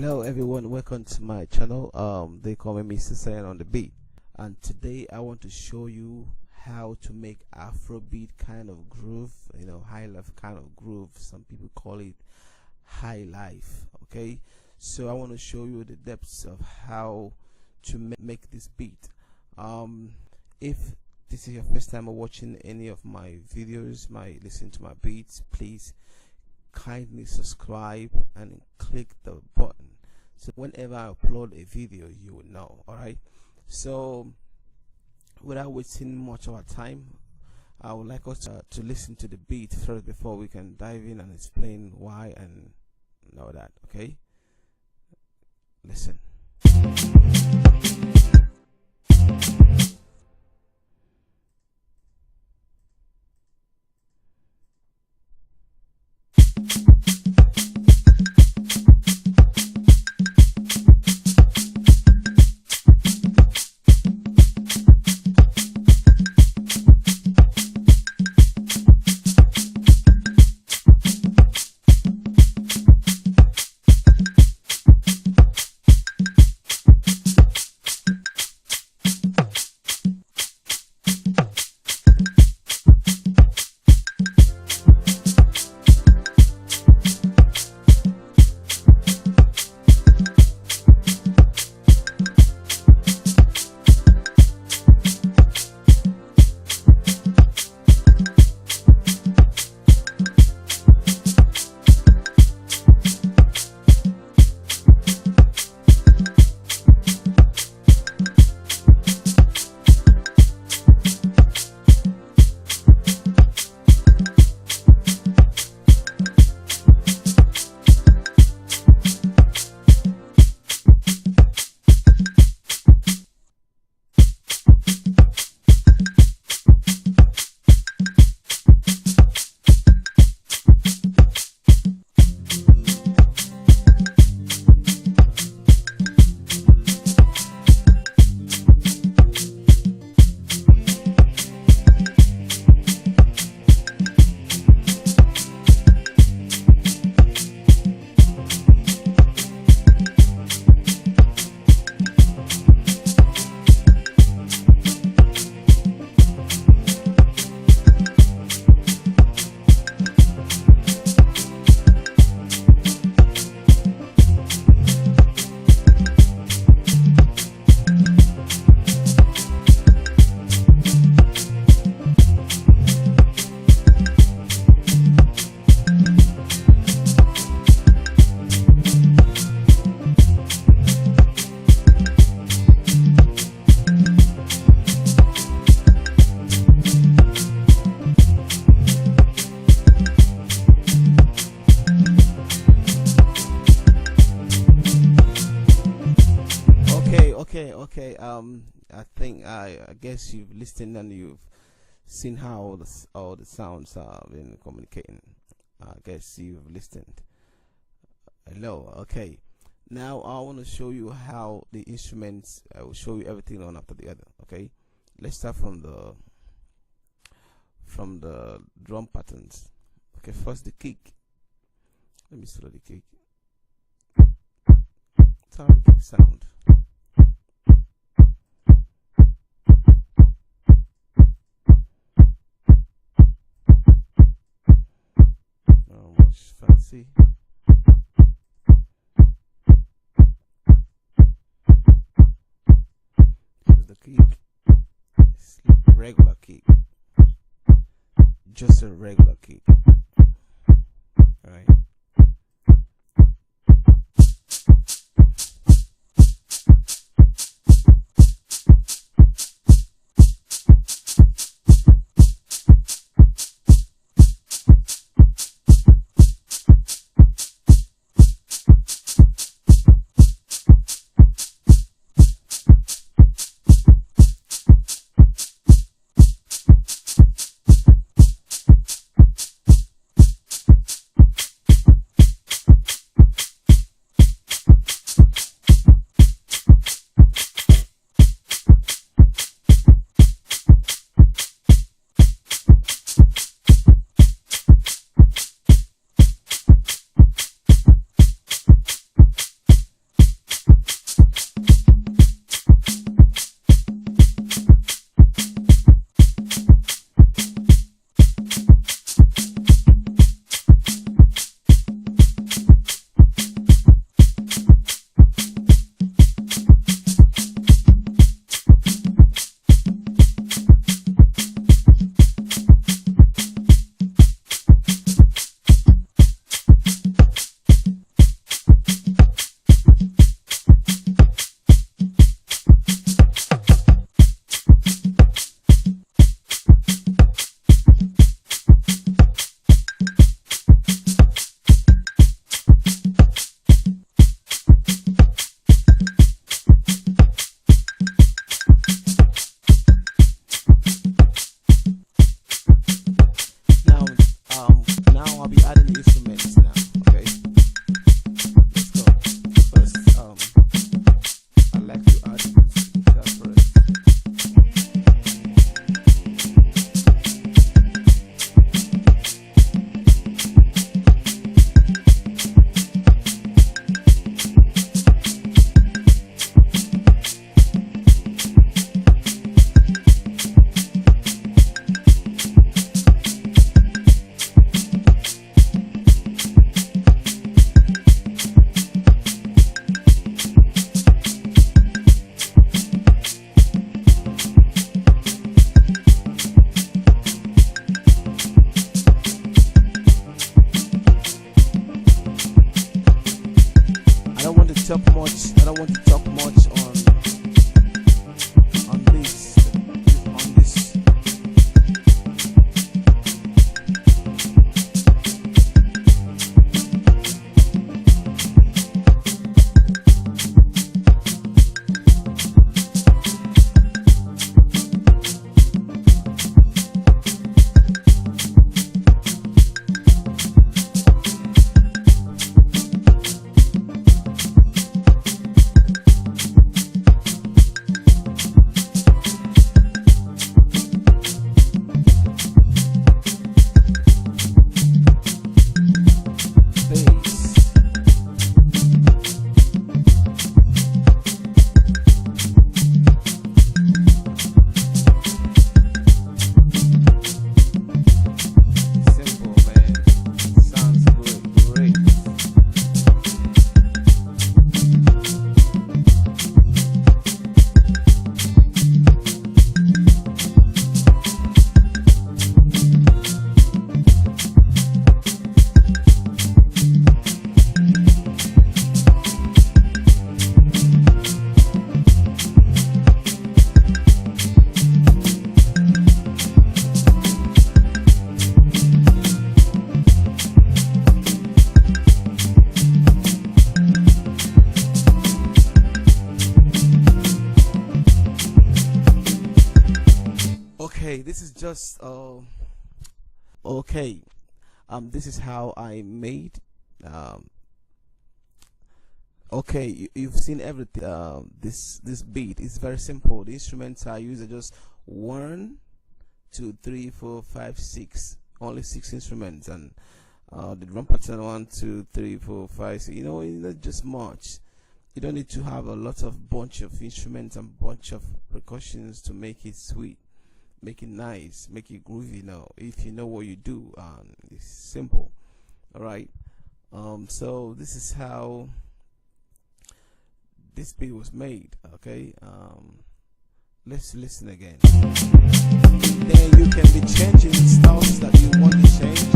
Hello everyone, welcome to my channel. They call me Mr. Sayan on the beat, and today I want to show you how to make Afrobeat kind of groove, high life kind of groove. Some people call it high life. Okay, so I want to show you the depths of how to make this beat. If this is your first time watching any of my videos, listening to my beats, please kindly subscribe and click the button, so whenever I upload a video you will know. Alright, so without wasting much of our time, I would like us to listen to the beat first before we can dive in and explain why and all that. Okay, listen. Okay. I think I guess you've listened and you've seen how all the sounds are been communicating. I guess you've listened. Hello. Okay. Now I want to show you how the instruments. I will show you everything one after the other. Okay. Let's start from the drum patterns. Okay. First the kick. Let me slow the kick. It's how the kick sound. Fancy. The kick, it's a regular kick, just a regular kick. All right. talk much. I don't want to talk much on this. On this. Okay, this is just okay. This is how I made. Okay, you've seen everything. This beat is very simple. The instruments I use are just 1, 2, 3, 4, 5, 6. Only 6 instruments, and the drum pattern 1, 2, 3, 4, 5. 6. You know, it's not just much. You don't need to have a lot of bunch of instruments and bunch of percussions to make it sweet. Make it nice, make it groovy. Now if you know what you do, it's simple. All right, so this is how this beat was made. Okay, let's listen again. Then you can be changing styles that you want to change.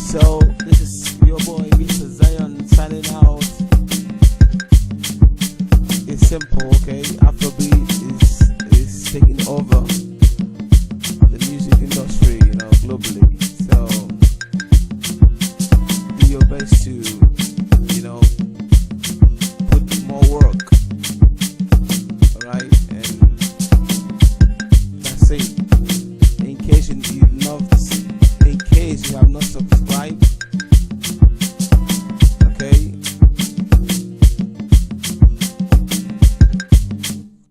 So this is your boy Mr. Zion signing out. It's simple, okay? Afrobeat is taking over the music industry, you know, globally. So do your best to, you know, put more work. Alright, and that's it. In case you have not subscribed,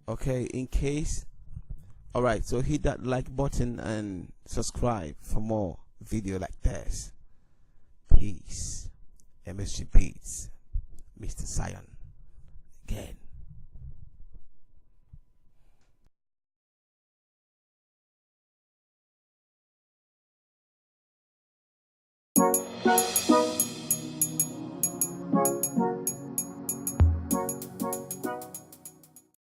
okay, in case, all right, so hit that like button and subscribe for more video like this. Peace. MSG Beats, Mr. Zion again.